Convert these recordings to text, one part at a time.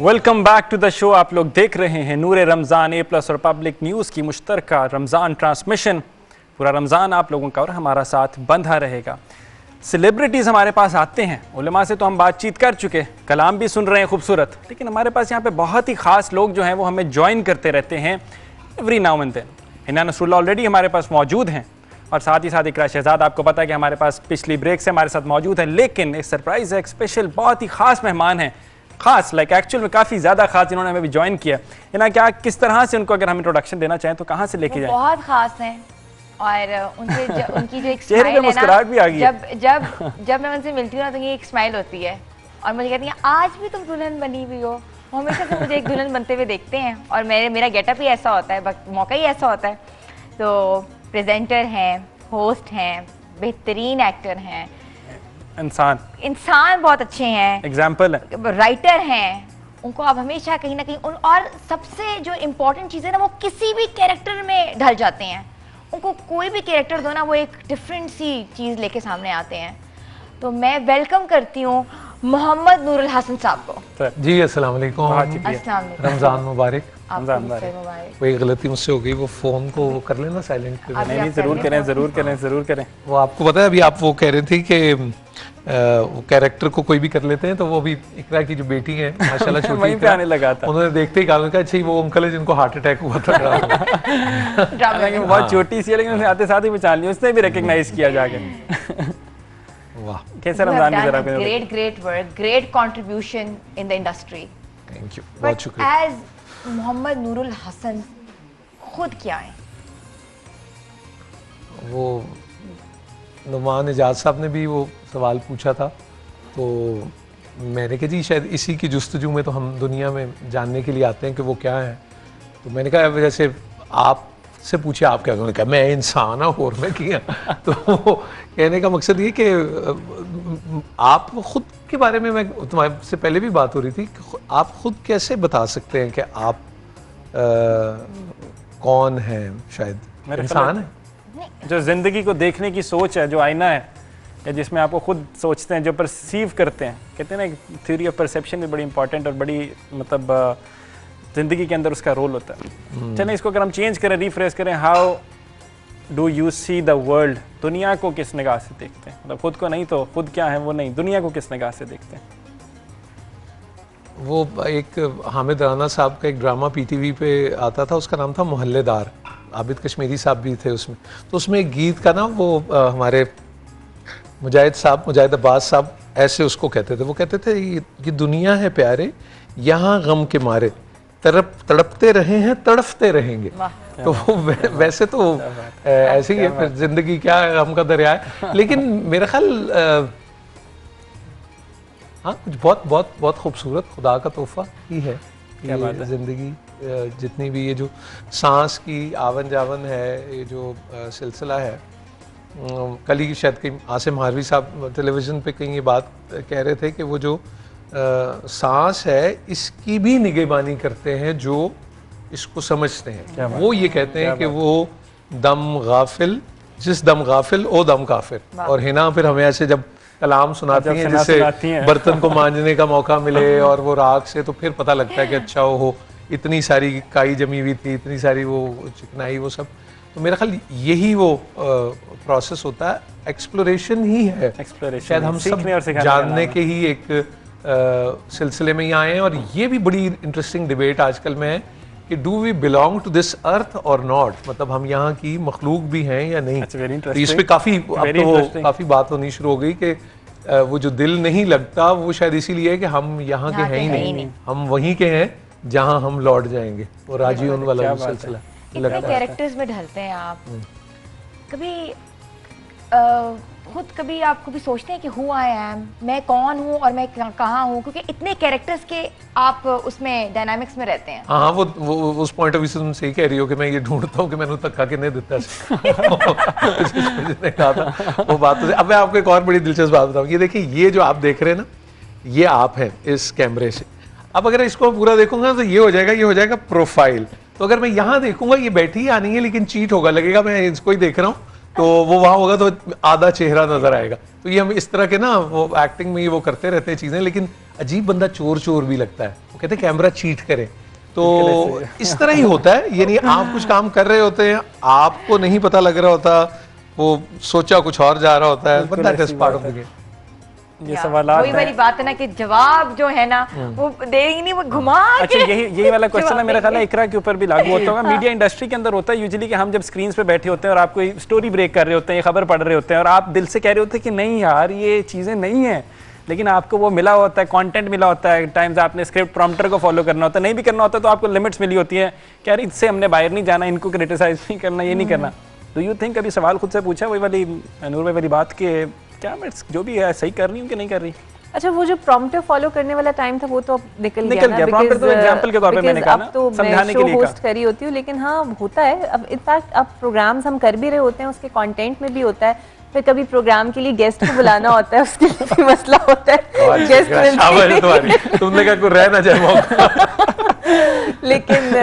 Welcome back to the show. आप लोग देख रहे हैं नूर रमज़ान A+ और पब्लिक न्यूज़ की मुश्तरका रमज़ान ट्रांसमिशन। पूरा रमज़ान आप लोगों का और हमारा साथ बंधा रहेगा। सेलिब्रिटीज़ हमारे पास आते हैं, उलमा से तो हम बातचीत कर चुके, कलाम भी सुन रहे हैं खूबसूरत, लेकिन हमारे पास यहाँ पे बहुत ही ख़ास लोग जो हैं वो हमें ज्वाइन करते रहते हैं every now and then. Hina Nasrullah already हमारे पास मौजूद हैं और साथ ही साथ इकरा शहजाद आपको पता है कि हमारे पास पिछली ब्रेक से हमारे साथ मौजूद है, लेकिन एक सरप्राइज़ है, एक स्पेशल बहुत ही ख़ास मेहमान हैं, खास लाइक एक्चुअल में काफ़ी ज़्यादा खास, जिन्होंने हमें भी ज्वाइन किया है ना। क्या किस तरह से उनको अगर हम इंट्रोडक्शन देना चाहें तो कहाँ से लेके जाएं? बहुत खास हैं और उनकी जो एक चेहरे पे मुस्कुराहट भी आ गई। जब मैं उनसे मिलती हूँ ना तो ये एक स्माइल होती है और मुझे कहती हैं आज भी तुम दुल्हन बनी हुई हो। वो हमेशा से मुझे एक दुल्हन बनते हुए देखते हैं और मेरा गेटअप ही ऐसा होता है, मौका ही ऐसा होता है। तो प्रेजेंटर हैं, होस्ट हैं, बेहतरीन एक्टर हैं, इंसान बहुत अच्छे हैं, एग्जाम्पल है, राइटर हैं। उनको आप हमेशा कहीं ना कहीं और सबसे जो इम्पोर्टेंट चीज़ है ना, वो किसी भी कैरेक्टर में ढल जाते हैं। उनको कोई भी कैरेक्टर दो ना, वो एक डिफरेंट सी चीज़ लेके सामने आते हैं। तो मैं वेलकम करती हूँ मोहम्मद नूरुल हसन साहब को। जी अस्सलाम वालेकुम, रमज़ान मुबारक। कोई गलती मुझसे हो गई, वो फ़ोन को कर लेना साइलेंट कर। नहीं, ज़रूर करें, ज़रूर करें, ज़रूर करें। वो आपको पता है, अभी आप वो कह रहे थे कि वो कैरेक्टर को कोई भी कर लेते हैं, तो वो भी इकरा की जो बेटी है माशाल्लाह छोटी वहीं पे आने लगा था। उन्होंने देखते ही कहा अच्छा वो अंकल है जिनको हार्ट अटैक हुआ था। बहुत छोटी सी है लेकिन उसने आते साथ ही पहचान लिया, उसने भी रिकग्नाइज किया जाके। वाह, कैसा रमजान गुजरा? Great work, great contribution in the industry. Thank you, बहुत शुक्रिया। एज मोहम्मद नूरुल हसन खुद क्या है? वो नुमान एजाज साहब ने भी वो सवाल पूछा था, तो मैंने कहा जी शायद इसी की जुस्तजू में तो हम दुनिया में जानने के लिए आते हैं कि वो क्या है। तो मैंने कहा जैसे आप से पूछे आप क्या कहा, मैं इंसान हूँ और मैं किया। तो कहने का मकसद ये कि आप खुद के बारे में, मैं तुम्हारे से पहले भी बात हो रही थी, आप खुद कैसे बता सकते हैं कि आप कौन हैं? शायद इंसान है जो जिंदगी को देखने की सोच है, जो आईना है, या जिसमें आपको खुद सोचते हैं, जो परसीव करते हैं। कहते हैं ना थ्योरी ऑफ परसेप्शन भी बड़ी इंपॉर्टेंट और बड़ी मतलब ज़िंदगी के अंदर उसका रोल होता है। चलें इसको अगर हम चेंज करें, रिफ्रेश करें, how do you see the world? दुनिया को किस निगाह से देखते हैं? मतलब खुद को नहीं तो खुद क्या है वो नहीं, दुनिया को किस निगाह से देखते हैं? वो एक हामिद राना साहब का एक ड्रामा PTV पे आता था, उसका नाम था मोहल्लेदार। आबिद कश्मीरी साहब भी थे उसमें। तो उसमें एक गीत का ना वो हमारे मुजाहिद अब्बास साहब ऐसे उसको कहते थे। वो कहते थे ये दुनिया है प्यारे, यहाँ गम के मारे तड़पते रहे हैं तड़फते रहेंगे। तो वैसे तो ऐसे ही है, फिर जिंदगी क्या है, गम का दरिया है। लेकिन मेरा ख्याल हाँ, कुछ बहुत बहुत बहुत खूबसूरत खुदा का तोहफा ही है ये जिंदगी। जितनी भी ये जो सांस की आवन जावन है, ये जो सिलसिला है, कल ही शायद कहीं आसिम हारवी साहब टेलीविज़न पे कहीं ये बात कह रहे थे कि वो जो सांस है इसकी भी निगहबानी करते हैं जो इसको समझते हैं। वो ये कहते हैं कि वो दम गाफिल, जिस दम गाफिल ओ दम काफिर। और हिना फिर हमें ऐसे जब कलाम सुनाती हैं जिससे बर्तन को मांजने का मौका मिले और वो राग से, तो फिर पता लगता है कि अच्छा हो इतनी सारी काई जमी हुई थी, इतनी सारी वो चिकनाई, वो सब। तो मेरा ख्याल यही वो प्रोसेस होता है, एक्सप्लोरेशन ही है। शायद हम सब जानने के ही एक सिलसिले में ही आए हैं। और ये भी बड़ी इंटरेस्टिंग डिबेट आजकल में है कि do we belong to this earth और नॉट, मतलब हम यहाँ की मखलूक भी हैं या नहीं। तो इस पर काफ़ी बात होनी शुरू हो गई कि वो जो दिल नहीं लगता वो शायद इसीलिए है कि हम यहाँ के हैं ही नहीं, हम वहीं के हैं जहाँ हम लौट जाएंगे। वो राजी उन वाला सिलसिला कितने कैरेक्टर्स में ढलते हैं आप? कभी खुद कभी आप कभी सोचते हैं कि हु आई एम, मैं कौन हूँ और मैं कहाँ हूँ? क्योंकि इतने कैरेक्टर्स के आप उसमें डायनामिक्स में रहते हैं। हाँ, वो उस पॉइंट ऑफ व्यू से तुम सही कह रही हो कि मैं ये ढूंढता हूँ कि मैंने धक्का किन्ने दिता जिसने कहा था वो बात। तो अब मैं आपको एक और बड़ी दिलचस्प बात बताऊँ। ये देखिए, ये जो आप देख रहे हैं ना, ये आप हैं इस कैमरे से। अब अगर इसको पूरा देखूंगा तो ये हो जाएगा प्रोफाइल। तो अगर मैं यहाँ देखूंगा, ये बैठी ही आनी है लेकिन चीट होगा, लगेगा मैं इसको ही देख रहा हूँ, तो वो वहाँ होगा तो आधा चेहरा नजर आएगा। तो ये हम इस तरह के ना वो एक्टिंग में ये वो करते रहते हैं चीज़ें, लेकिन अजीब बंदा चोर भी लगता है। वो कहते हैं कैमरा चीट करे। तो इस तरह ही होता है, यानी आप कुछ काम कर रहे होते हैं, आपको नहीं पता लग रहा होता, वो सोचा कुछ और जा रहा होता है, but that is part of the game. ये सवालात वही वाली बात है ना कि जवाब जो है ना वो देंगे नहीं, वो घुमा अच्छा यही वाला क्वेश्चन है मेरा ख्याल है इकरा के ऊपर भी लागू होता होगा। मीडिया इंडस्ट्री के अंदर होता है यूजुअली कि हम जब स्क्रीन पे बैठे होते हैं और आप कोई स्टोरी ब्रेक कर रहे होते हैं, खबर पढ़ रहे होते हैं और आप दिल से कह रहे होते हैं कि नहीं यार ये चीज़ें नहीं है, लेकिन आपको वो मिला होता है, कंटेंट मिला होता है, टाइम्स आपने स्क्रिप्ट प्रॉम्प्टर को फॉलो करना होता है, नहीं भी करना होता तो आपको लिमिट्स मिली होती है कि यार इससे हमने बाहर नहीं जाना, इनको क्रिटिसाइज नहीं करना, ये नहीं करना। तो यू थिंक अभी सवाल खुद से पूछा वही वाली नूर भाई वाली बात कि क्या मैं जो भी है सही कर रही हूँ कि नहीं कर रही? अच्छा, वो जो प्रॉम्प्टर फॉलो करने वाला टाइम था वो तो अब निकल गया ना, प्रॉम्प्टर तो एग्जांपल के तौर पे मैंने कहा ना, तो समझाने के लिए होस्ट करी होती हूँ, लेकिन हाँ होता है अब इनफैक्ट अब प्रोग्राम्स हम कर भी रहे होते हैं, उसके कंटेंट में भी होता है, फिर कभी प्रोग्राम के लिए गेस्ट को बुलाना होता है, उसके लिए भी मसला होता है, गेस्ट तुमने कहा कोई रह ना जाए मौका। लेकिन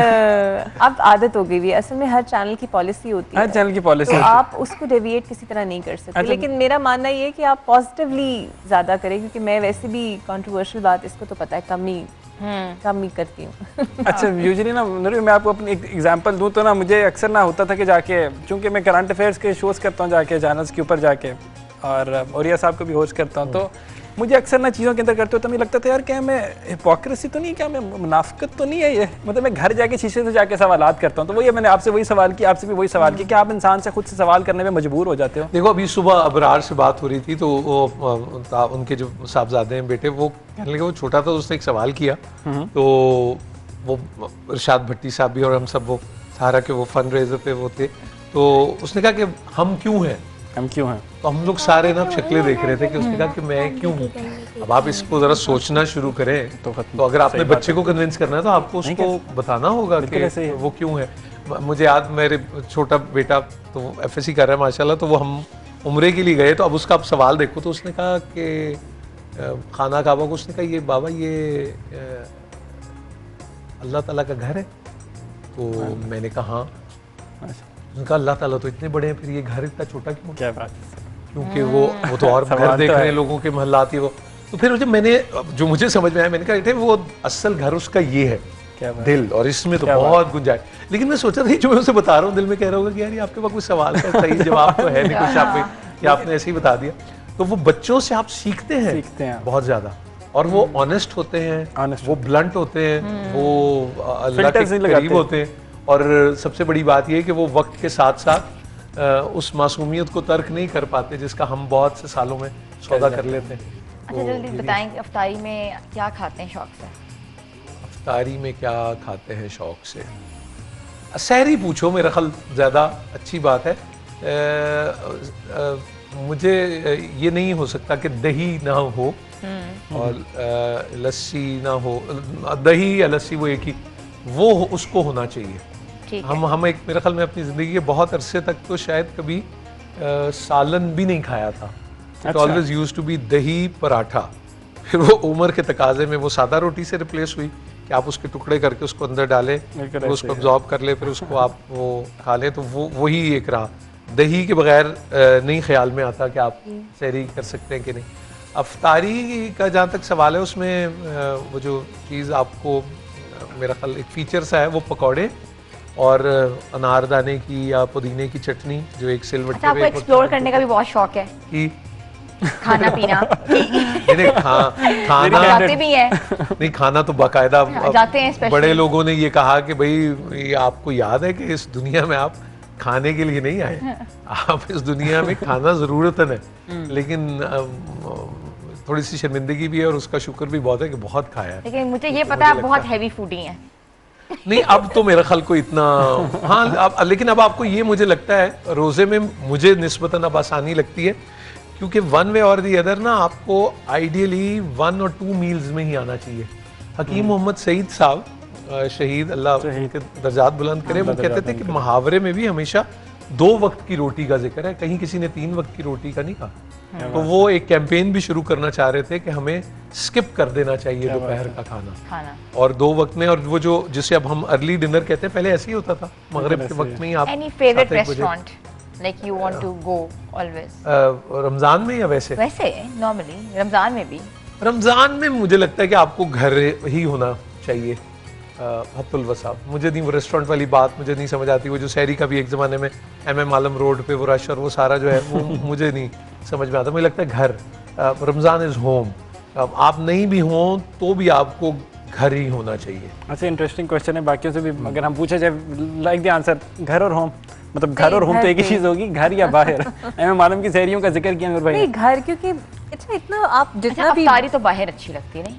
अब आदत हो गई है, असल में हर चैनल की पॉलिसी होती है, हर चैनल की पॉलिसी तो आप उसको डेविएट किसी तरह नहीं कर सकते। लेकिन मेरा मानना ये है कि आप पॉजिटिवली ज़्यादा करें, क्योंकि मैं वैसे भी कंट्रोवर्शियल बात इसको तो पता है कम ही करती हूँ। अच्छा यूजुअली ना नूरी मैं आपको अपनी एक एग्जांपल दूं तो ना मुझे अक्सर ना होता था कि जाके, चूंकि मैं करंट अफेयर्स के शोज़ करता हूँ जाके चैनल्स के ऊपर जाके, और औरिया साहब को भी होस्ट करता हूँ, तो मुझे अक्सर ना चीज़ों के अंदर करते होता मुझे लगता था यार क्या मैं हिपोक्रेसी तो नहीं, क्या मैं मुनाफिकत तो नहीं है ये, मतलब मैं घर जाके शीशे से जाके सवालात करता हूँ। तो वही मैंने आपसे वही सवाल किया, आपसे भी वही सवाल किया कि आप इंसान से खुद से सवाल करने में मजबूर हो जाते हो? देखो अभी सुबह अबरार से बात हो रही थी, तो वो उनके जो साहबजादे हैं बेटे, वो कहने लगे, वो छोटा था, उसने एक सवाल किया, तो वो इरशाद भट्टी साहब भी और हम सब वो सहारा के वो फंड रेजर पे वो थे, तो उसने कहा कि हम क्यों हैं, तो हम लोग सारे ना शक्लें देख रहे थे कि उसने कहा कि मैं क्यों हूँ। अब आप इसको जरा सोचना शुरू करें, तो अगर आपने बच्चे को कन्विंस करना है तो आपको उसको बताना होगा कि वो क्यों है। मुझे याद, मेरे छोटा बेटा तो FSC कर रहा है माशाल्लाह, तो वो हम उम्रे के लिए गए, तो अब उसका आप सवाल देखो, तो उसने कहा कि खाना काबा को, उसने कहा ये बाबा ये अल्लाह ताला का घर है, तो मैंने कहा हाँ, उनका अल्लाह ताला तो इतने बड़े हैं, फिर ये घर इतना छोटा क्यों? क्या बात, क्योंकि वो तो और घर देख रहे हैं लोगों के महल्लाती वो। तो फिर जब मैंने, जो मुझे समझ में आया, मैंने कहा वो असल घर उसका ये है, दिल, और इसमें तो बहुत गुंजाइश। लेकिन मैं सोचा था जो मैं उसे बता रहा हूँ, दिल में कह रहा होगा कि यार ये आपके पास कोई सवाल का सही जवाब तो है नहीं कुछ, आप आपने ऐसे ही बता दिया। तो वो बच्चों से आप सीखते हैं बहुत ज्यादा, और वो ऑनेस्ट होते हैं, वो ब्लंट होते हैं, वो अल्लाह के करीब होते हैं, और सबसे बड़ी बात ये है कि वो वक्त के साथ साथ उस मासूमियत को तर्क नहीं कर पाते जिसका हम बहुत से सालों में सौदा कर लेते हैं। अच्छा जल्दी बताएं कि अफ्तारी में क्या खाते हैं शौक से? अफ्तारी में क्या खाते हैं शौक से? सहरी पूछो, मेरा ख्याल ज़्यादा अच्छी बात है। मुझे ये नहीं हो सकता कि दही ना हो और लस्सी ना हो, दही या लस्सी वो एक ही, वो उसको होना चाहिए। हम एक, मेरे ख्याल में अपनी ज़िंदगी के बहुत अरसे तक तो शायद कभी सालन भी नहीं खाया था। It always used to be dahi paratha. फिर वो उम्र के तकाजे में वो सादा रोटी से रिप्लेस हुई कि आप उसके टुकड़े करके उसको अंदर डालें, फिर उसको अब्जॉर्ब कर ले, फिर उसको आप वो खा लें, तो वही एक रहा। दही के बगैर नहीं ख्याल में आता कि आप सहरी कर सकते हैं कि नहीं। अफ्तारी का जहाँ तक सवाल है, उसमें वो जो चीज़ आपको मेरा ख्याल एक फीचर सा है, वो पकौड़े और अनारदाने की या पुदीने की चटनी, जो एक सिलवट्टे पे। आपको एक्सप्लोर करने का भी बहुत शौक है कि खाना पीना? खाना जाते भी हैं? नहीं, खाना तो बाकायदा जाते हैं। बड़े लोगों ने ये कहा कि भाई ये आपको याद है कि इस दुनिया में आप खाने के लिए नहीं आए, आप इस दुनिया में खाना ज़रूरतन है, लेकिन थोड़ी सी शर्मिंदगी भी है और उसका शुक्र भी बहुत है कि बहुत खाया है। लेकिन मुझे ये पता है आप बहुत हैवी फूडी हैं। नहीं, अब तो मेरा ख्याल को इतना, हाँ लेकिन अब आपको ये मुझे लगता है रोज़े में मुझे निस्बतन अब आसानी लगती है, क्योंकि वन वे और दी अदर ना आपको आइडियली 1 और 2 मील्स में ही आना चाहिए। हकीम मोहम्मद सईद साहब शहीद, अल्लाह के दर्जात बुलंद करे, वो कहते थे कि मुहावरे में भी हमेशा 2 वक्त की रोटी का जिक्र है, कहीं किसी ने 3 वक्त की रोटी का नहीं कहा। तो वो एक कैंपेन भी शुरू करना चाह रहे थे कि हमें स्किप कर देना चाहिए दोपहर का खाना और 2 वक्त में, और वो जो जिसे अब हम अर्ली डिनर कहते हैं, पहले ऐसे ही होता था, मगरिब के वक्त में ही आप। Any favourite restaurant like you want to go always? Ramzan में या वैसे? वैसे नॉर्मली रमजान में भी। रमजान में मुझे लगता है कि आपको घर ही होना चाहिए हत्तुल वसाब। मुझे नहीं वो रेस्टोरेंट वाली बात मुझे नहीं समझ आती। वो जो शहरी का भी एक ज़माने में MM आलम रोड पे वो रश और वो सारा जो है वो मुझे नहीं समझ में आता। मुझे लगता है घर, रमज़ान इज़ होम। आप नहीं भी हों तो भी आपको घर ही होना चाहिए। अच्छा, इंटरेस्टिंग क्वेश्चन है। बाकियों से भी अगर हम पूछे जाए, लाइक द आंसर, घर और होम, मतलब घर और होम तो एक ही चीज़ होगी, घर या बाहर। MM आलम की शहरियों का जिक्र किया नूर भाई नहीं, घर क्योंकि अच्छा इतना आप जितना भी अफ्तारी तो बाहर अच्छी लगती है नहीं?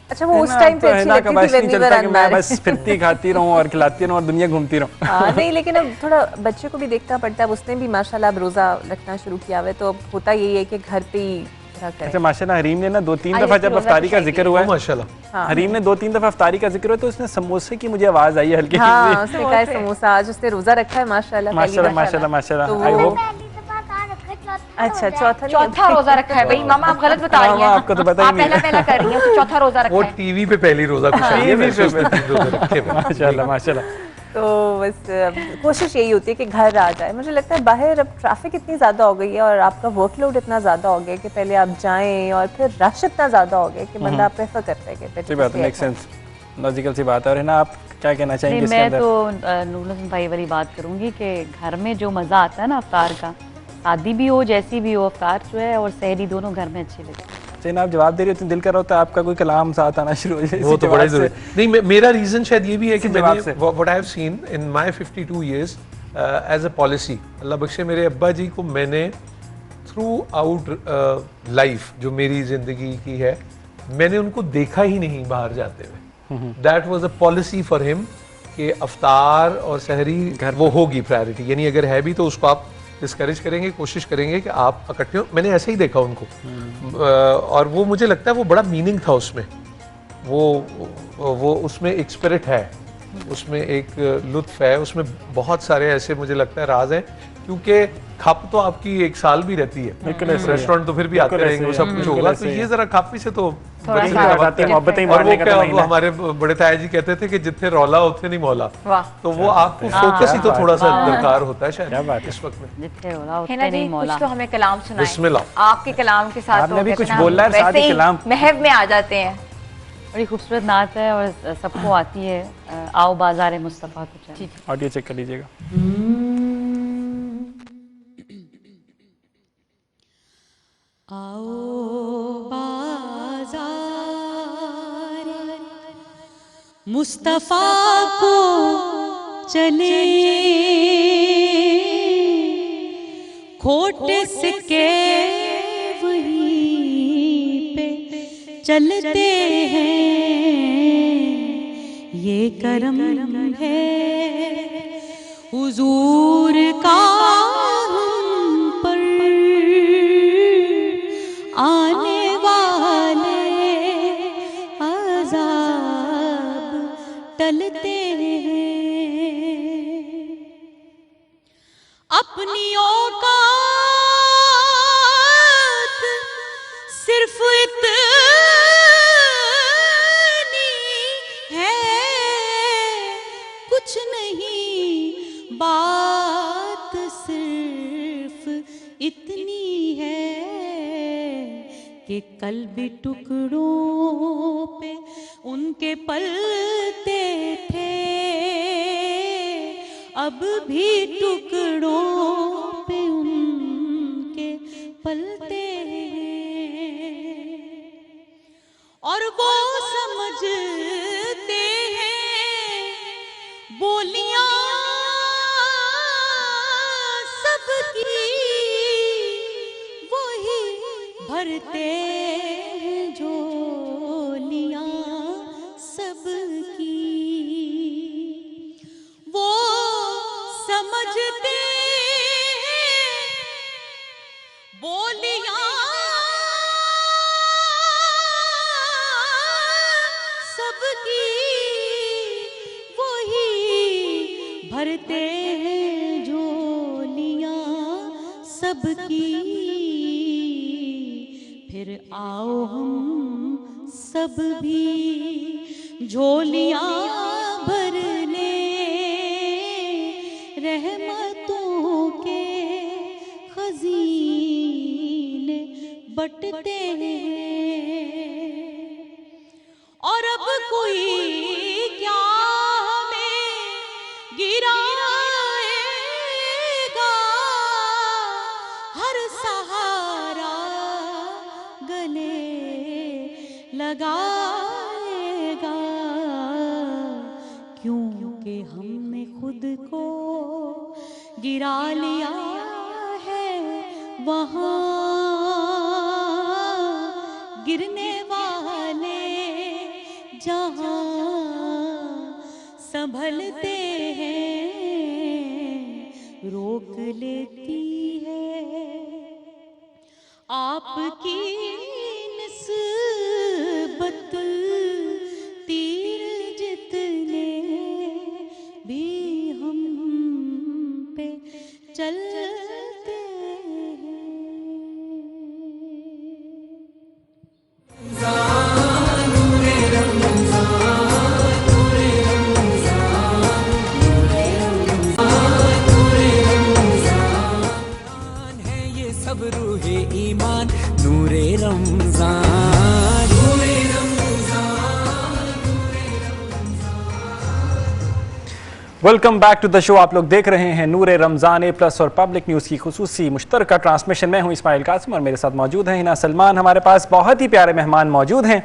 अच्छा वो उस टाइम पे अच्छी लगती थी नहीं when we चलता were कि मैं unmarried। बस फिरती खाती रहूं और खिलाती रहूं और दुनिया घूमती रहूं। हाँ नहीं, लेकिन अब थोड़ा बच्चे को भी देखना पड़ता है। अब उसने भी माशाल्लाह अब रोज़ा रखना शुरू किया हुआ है, तो अब होता यही है कि घर पे ही रहा करें। अच्छा, माशाल्लाह हरीम ने ना 2-3 आज दफ़ा ऐसी जब रोज़ा अफ्तारी का खुशाई जिक्र हुआ है, माशाल्लाह हरीम ने 2-3 दफ़ा अफ्तारी का जिक्र हुआ तो उसने समोसे की मुझे आवाज़ आई है हल्की हाँ, सी। उसने कहा है समोसा, आज उसने रोज़ा रखा है माशाल्लाह पहली माशाल्लाह दफा। माशाल्लाह माशाल्लाह। तो आई वो होप अच्छा चौथा चौथा रोजा रखा है भाई। मामा आप गलत बता रही हैं। मामा, आपको तो पता ही आप नहीं है। पहला कर रही हैं, तो चौथा रोजा रखा वो है। टीवी पे पहली रोज़ा खुशाई है, वैसे उसने 3 रोज़े रखे हुए हैं। माशाल्लाह माशाल्लाह। तो बस कोशिश यही होती है कि घर आ जाए। मुझे लगता है बाहर अब ट्रैफिक इतनी ज़्यादा हो गई है और आपका वर्कलोड इतना ज़्यादा हो गया है कि पहले आप जाएं और फिर रश इतना ज़्यादा हो गया कि बंदा प्रेफर करता है कि सही बात है, मेक सेंस, लॉजिकल सी बात है। और है ना, आप क्या कहना चाहेंगे नहीं, इसके मैं अंदर? तो नूर हसन भाई वाली बात करूंगी कि घर में जो मज़ा आता है ना अफ्तार का, शादी भी हो जैसी भी हो, अफ्तार जो है और सहरी दोनों घर में अच्छी लगती है। चलिए, आप जवाब दे रही हो तो दिल कर रहा होता है आपका कोई कलाम साथ आना शुरू हो जाए वो तो बड़ा जरूरी नहीं। मेरा रीजन शायद ये भी है कि इसी जवाब मैंने से। What I have seen in my 52 years as a policy, अल्लाह बख्शे मेरे अब्बा जी को मैंने थ्रू आउट लाइफ जो मेरी जिंदगी की है, मैंने उनको देखा ही नहीं बाहर जाते हुए। That was a policy for him कि अफ्तार और सहरी घर वो होगी प्रायोरिटी, यानी अगर है भी तो उसको आप डिस्करेज करेंगे, कोशिश करेंगे कि आप इकट्ठे हो। मैंने ऐसे ही देखा उनको और वो मुझे लगता है वो बड़ा मीनिंग था उसमें। वो उसमें एक स्पिरिट है, उसमें एक लुत्फ है, उसमें बहुत सारे ऐसे मुझे लगता है राज हैं, क्योंकि खप तो आपकी 1 साल भी रहती है, रेस्टोरेंट तो फिर भी आते रहेंगे, वो सब कुछ होगा। तो ये जरा खप से तो थोड़ा बड़ी सा वक्त बताते है। हैं, मोहब्बतें और वो मारने का क्या तो वो महीना है। हमारे बड़े ताया जी कहते थे कि जिथे रौला उथे नहीं मौला। वाह। तो वो आपको फोकस ही तो थोड़ा सा दरकार होता है क्या शायद बात है। इस वक्त में। जितने होला है उतने ना जी, नहीं कुछ मौला। तो हमें कलाम सुनाएं। बिस्मिल्लाह। आपके कलाम के साथ आपने तो भी कहते कुछ हैं ना, बोलना है, साथ ही वैसे ही कलाम। महव में आ जाते हैं। बड़ी खूबसूरत नात है और सबको आती है। आओ बाजार मुस्तफ़ा को चलें। ऑडियो चेक कर लीजिएगा। आओ बाजार मुस्तफा को चले, खोटे सिक्के वहीं पे चलते हैं, ये करम है हुजूर का हम पर, आने वाले अज़ाब टलते हैं। अपनी औकात सिर्फ इतनी है, कुछ नहीं, बात सिर्फ इतनी है कि कल भी टुकड़ों पे उनके पलते थे, अब भी टुकड़ों पे उनके पलते हैं, और वो समझते हैं बोलियां सबकी, वही भरते हैं झोलियां सबकी, वो समझते हैं बोलियां सबकी, वही भरते हैं झोलियां सबकी। फिर आओ हम सब भी झोलियां भरने, रहमतों के खजीने बटते हैं, और अब कोई क्योंकि हमने खुद को गिरा लिया है वहाँ गिरने वाले जहाँ संभलते हैं रोक लेती है आपकी निस्बत तीर जितने भी हम पे चलते हैं है ये सब रूहे ईमान नूरे रमजान नूरे welcome back to the show. आप लोग देख रहे हैं नूरे रमज़ान ए प्लस और पब्लिक न्यूज़ की खुसूसी मुश्तरका ट्रांसमिशन। मैं हूं इस्माइल कासिम और मेरे साथ मौजूद हैं हिना सलमान। हमारे पास बहुत ही प्यारे मेहमान मौजूद हैं,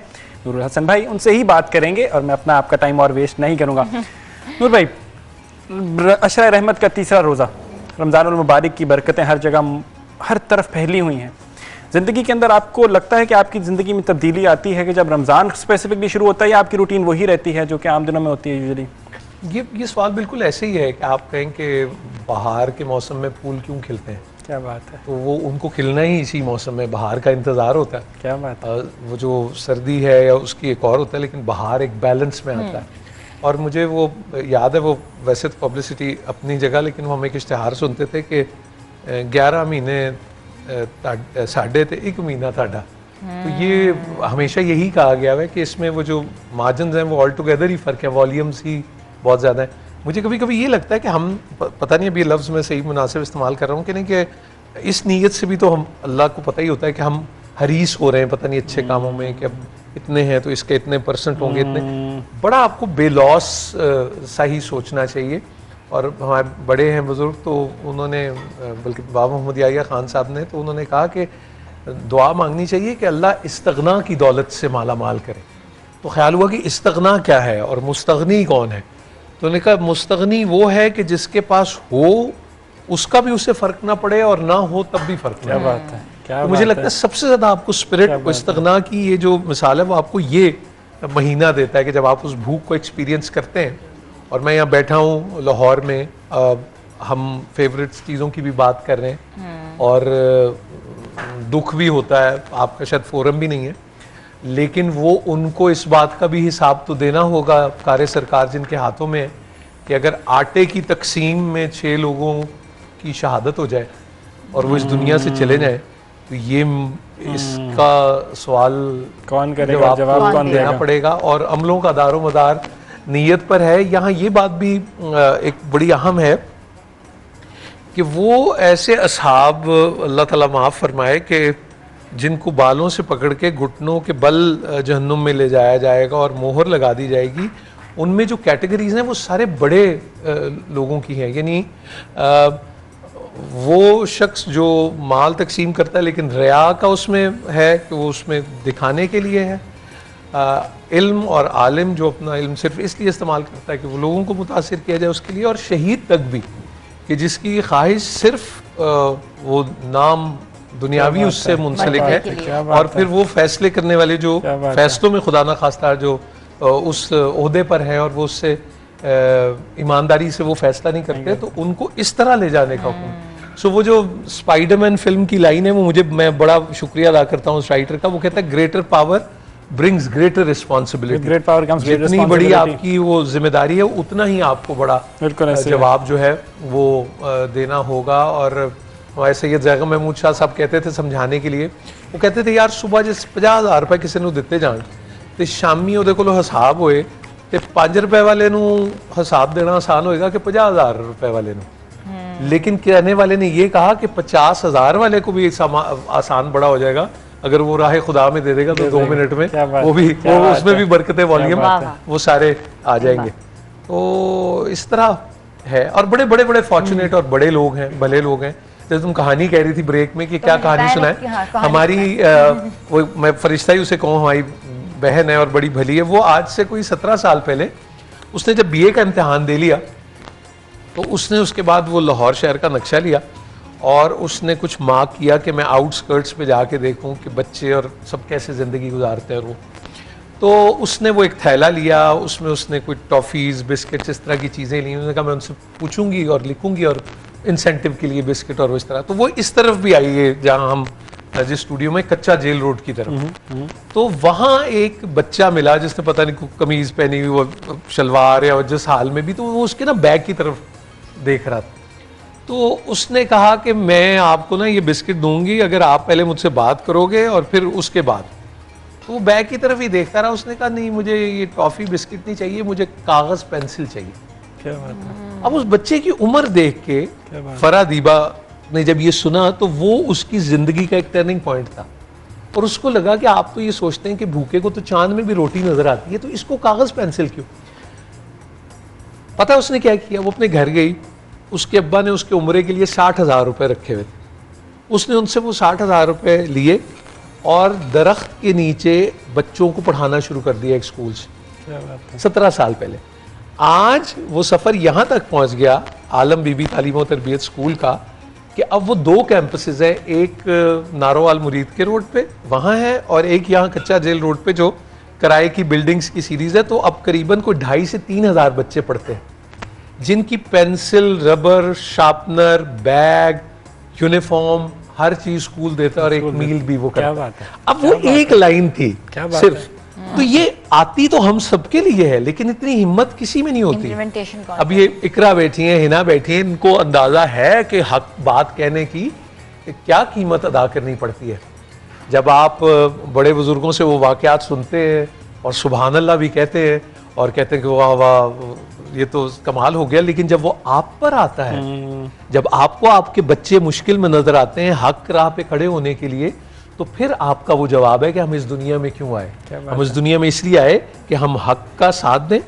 नूरुल हसन भाई, उनसे ही बात करेंगे और मैं अपना आपका टाइम और वेस्ट नहीं करूँगा। नूर भाई, अशरा रहमत का तीसरा रोज़ा, रमज़ानुल मुबारक की बरकतें हर जगह हर तरफ फैली हुई हैं। ज़िंदगी के अंदर आपको लगता है कि आपकी ज़िंदगी में तब्दीली आती है कि जब रमज़ान स्पेसिफिकली शुरू होता है या आपकी रूटीन वही रहती है जो कि आम दिनों में होती है यूजुअली? ये सवाल बिल्कुल ऐसे ही है कि आप कहें कि बाहर के मौसम में फूल क्यों खिलते हैं, क्या बात है, तो वो उनको खिलना ही इसी मौसम में बहार का इंतज़ार होता है। क्या बात है। वो जो सर्दी है या उसकी एक और होता है, लेकिन बहार एक बैलेंस में आता है। और मुझे वो याद है, वो वैसे तो पब्लिसिटी अपनी जगह, लेकिन वो हम एक इश्तिहार सुनते थे कि 11 महीने साढ़े ते एक महीना थाडा। तो ये हमेशा यही कहा गया है कि इसमें वो जो मार्जिन हैं वो ऑल टुगेदर ही फ़र्क है, वॉल्यूम्स ही बहुत ज़्यादा है। मुझे कभी कभी ये लगता है कि हम पता नहीं अभी लफ्ज़ में सही मुनासिब इस्तेमाल कर रहा हूँ कि नहीं, कि इस नीयत से भी तो हम, अल्लाह को पता ही होता है कि हम हरीस हो रहे हैं पता नहीं अच्छे कामों में, कि अब इतने हैं तो इसके इतने % होंगे, इतने बड़ा आपको बेलॉस सा ही सोचना चाहिए। और हमारे बड़े हैं बुज़ुर्ग, तो उन्होंने बल्कि बाबा मोहम्मद याहिया खान साहब ने, तो उन्होंने कहा कि दुआ मांगनी चाहिए कि अल्लाह इस्तगना की दौलत से माला माल करे। तो ख्याल हुआ कि इस्तगना क्या है और मुस्तगनी कौन है, तो उन्होंने कहा मुस्तगनी वो है कि जिसके पास हो उसका भी उससे फ़र्क ना पड़े और ना हो तब भी फ़र्क ना। क्या बात है, क्या तो मुझे लगता है सबसे ज़्यादा आपको स्पिरिट इस्तगना की ये जो मिसाल है वो आपको ये महीना देता है कि जब आप उस भूख को एक्सपीरियंस करते हैं। और मैं यहाँ बैठा हूँ लाहौर में, हम फेवरेट चीज़ों की भी बात कर रहे हैं और दुख भी होता है, आपका शायद फोरम भी नहीं है, लेकिन वो उनको इस बात का भी हिसाब तो देना होगा कार्य सरकार जिनके हाथों में है कि अगर आटे की तकसीम में 6 लोगों की शहादत हो जाए और वो इस दुनिया से चले जाए, तो ये इसका सवाल कौन करेगा, जवाब कौन देना पड़ेगा। और अमलों का दारो मदार नीयत पर है। यहाँ ये बात भी एक बड़ी अहम है कि वो ऐसे असहाब, अल्लाह ताला माफ़ फरमाए, कि जिनको बालों से पकड़ के घुटनों के बल जहन्नुम में ले जाया जाएगा और मोहर लगा दी जाएगी, उनमें जो कैटेगरीज हैं वो सारे बड़े लोगों की हैं। यानी वो शख्स जो माल तकसीम करता है लेकिन रिया का उसमें है कि वो उसमें दिखाने के लिए है, इल्म और आलिम जो अपना इल्म सिर्फ इसलिए इस्तेमाल करता है कि वो लोगों को मुतासिर किया जाए उसके लिए, और शहीद तक भी कि जिसकी ख्वाहिश सिर्फ वो नाम दुनियावी उससे मुंसलिक है। और फिर वो फैसले करने वाले जो फैसलों में खुदा ना खास्ता जो उस ओहदे पर है और वो उससे ईमानदारी से वो फैसला नहीं करते, तो उनको इस तरह ले जाने का हुक्म। सो वो जो स्पाइडरमैन फिल्म की लाइन है वो मैं बड़ा शुक्रिया अदा करता हूँ उस राइटर का। वो कहता है greater power brings greater responsibility. जितनी बड़ी आपकी वो जिम्मेदारी है उतना ही आपको बड़ा जवाब जो है वो देना होगा। और हमारे सैयद ज़ैगम महमूद शाह साहब कहते थे समझाने के लिए, वो कहते थे यार सुबह जिस 50,000 रुपए किसी को दिते जान तो शामी ਉਹਦੇ ਕੋਲੋਂ हिसाब होए तो 5 रुपए वाले ਨੂੰ हिसाब देना आसान होएगा कि 50,000 रुपए वाले ਨੂੰ। लेकिन कहने वाले ने ये कहा कि 50,000 वाले को भी आसान बड़ा हो जाएगा अगर वो राह खुदा में दे देगा तो 2 मिनट में वो भी उसमें भी बरकते वॉल्यूम वो सारे आ जाएंगे। तो इस तरह है। और बड़े बड़े बड़े फॉर्चुनेट और बड़े लोग हैं, भले लोग हैं। जैसे तुम कहानी कह रही थी ब्रेक में कि क्या कहानी सुनाए, हमारी वो मैं फरिश्ता ही उसे कहूँ, हमारी बहन है और बड़ी भली है। वो आज से कोई 17 साल पहले उसने जब बीए का इम्तिहान दे लिया तो उसने उसके बाद वो लाहौर शहर का नक्शा लिया और उसने कुछ मार्क किया कि मैं आउटस्कर्ट्स पे जाके देखूं कि बच्चे और सब कैसे ज़िंदगी गुजारते हैं। और वो तो उसने वो एक थैला लिया, उसमें उसने कोई टॉफ़ीज़ बिस्किट्स इस तरह की चीज़ें ली। उन्होंने कहा मैं उनसे पूछूंगी और लिखूंगी और इंसेंटिव के लिए बिस्किट और वो इस तरह। तो वो इस तरफ भी आई है जहाँ हम जिस स्टूडियो में, कच्चा जेल रोड की तरफ। तो वहाँ एक बच्चा मिला जिसने पता नहीं कमीज़ पहनी हुई, वो शलवार या जिस हाल में भी, तो वो उसके ना बैग की तरफ देख रहा था। तो उसने कहा कि मैं आपको ना ये बिस्किट दूंगी अगर आप पहले मुझसे बात करोगे और फिर उसके बाद। तो वो बैग की तरफ ही देखता रहा। उसने कहा नहीं मुझे ये टॉफ़ी बिस्किट नहीं चाहिए, मुझे कागज़ पेंसिल चाहिए। क्या बात है। अब उस बच्चे की उम्र देख के फरादीबा ने जब ये सुना तो वो उसकी ज़िंदगी का एक टर्निंग पॉइंट था। और उसको लगा कि आप तो ये सोचते हैं कि भूखे को तो चांद में भी रोटी नजर आती है, तो इसको कागज़ पेंसिल क्यों। पता है उसने क्या किया, वो अपने घर गई, उसके अब्बा ने उसके उम्रे के लिए 60,000 रुपये रखे हुए थे। उसने उनसे वो 60,000 रुपये लिए और दरख्त के नीचे बच्चों को पढ़ाना शुरू कर दिया एक स्कूल से। 17 साल पहले। आज वो सफ़र यहाँ तक पहुँच गया आलम बीबी तालीम और तरबियत स्कूल का कि अब वो 2 कैंपसेस हैं, एक नारोवाल मुरीद के रोड पे वहाँ है और एक यहाँ कच्चा जेल रोड पे जो किराए की बिल्डिंग्स की सीरीज़ है। तो अब करीबन कोई 2,500 से 3,000 बच्चे पढ़ते हैं जिनकी pencil, rubber, sharpener, bag, uniform हर चीज स्कूल देता है और एक मील भी वो करता है। अब वो एक लाइन थी सिर्फ। तो ये आती तो हम सबके लिए है लेकिन इतनी हिम्मत किसी में नहीं होती। अब ये इकरा बैठी हैं, हिना बैठी हैं, इनको अंदाजा है कि हक बात कहने की क्या कीमत अदा करनी पड़ती है। जब आप बड़े बुजुर्गों से वो वाकयात सुनते हैं और सुभान अल्लाह भी कहते हैं और कहते हैं कि वाह वाह ये तो कमाल हो गया, लेकिन जब वो आप पर आता है, जब आपको आपके बच्चे मुश्किल में नजर आते हैं हक राह पे खड़े होने के लिए, तो फिर आपका वो जवाब है कि हम इस दुनिया में क्यों आए। हम इस दुनिया में इसलिए आए कि हम हक का साथ दें,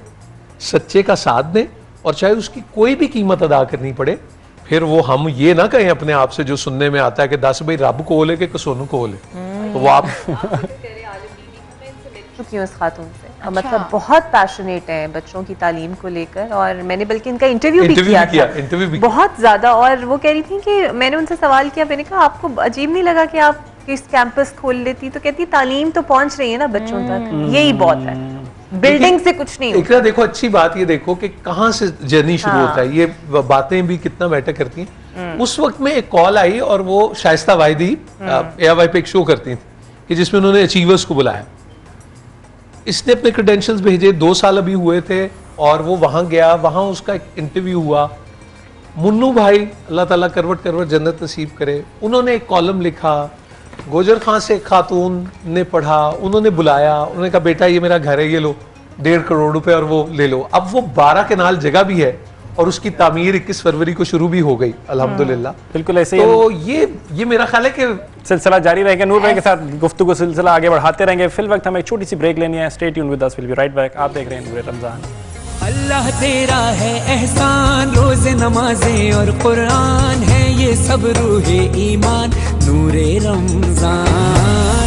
सच्चे का साथ दें और चाहे उसकी कोई भी कीमत अदा करनी पड़े। फिर वो हम ये ना कहें अपने आप से जो सुनने में आता है कि 10 भाई रब को ले के सोनू को ले, तो वो आप चुकी हूँ उस खातून से। अच्छा। मतलब बहुत पैशनेट है बच्चों की तालीम को लेकर और मैंने बल्कि इनका इंटरव्यू भी किया बहुत ज़्यादा। और वो कह रही थी कि मैंने उनसे सवाल किया, मैंने कहा आपको अजीब नहीं लगा कि आप किस कैंपस खोल लेती, तो कहती तालीम तो पहुंच रही है ना बच्चों तक, यही बहुत है, बिल्डिंग से कुछ नहीं। इकरा देखो अच्छी बात ये देखो कि कहाँ से जर्नी शुरू होता है, ये बातें भी कितना मैटर करती हैं। उस वक्त में एक कॉल आई और वो शाइस्ता वाहिदी AIY पे एक शो करती थी कि जिसमें उन्होंने अचीवर्स को बुलाया। इसने अपने क्रेडेंशियल्स भेजे, 2 साल अभी हुए थे और वो वहाँ गया, वहाँ उसका एक इंटरव्यू हुआ। मुन्नू भाई अल्लाह ताला करवट करवट जन्नत नसीब करे, उन्होंने एक कॉलम लिखा। गोजर खां से एक खातून ने पढ़ा, उन्होंने बुलाया, उन्होंने कहा बेटा ये मेरा घर है, ये लो 1.5 करोड़ रुपए और वो ले लो। अब वो 12 केनाल जगह भी है और उसकी तामीर 21 फरवरी को शुरू भी हो गई अल्हम्दुलिल्लाह। बिल्कुल ऐसे ही। तो ये मेरा ख्याल है कि सिलसिला जारी रहेगा। नूर भाई के साथ गुफ्तगू सिलसिला आगे बढ़ाते रहेंगे। फिल वक्त हमें एक छोटी सी ब्रेक लेनी है। Stay tuned with us, will be right back. आप देख रहे हैं नूरे रमजान। अल्लाह तेरा है एहसान, रोज़े नमाजें और कुरान है ये सब रूहे ईमान, नूरे रमजान।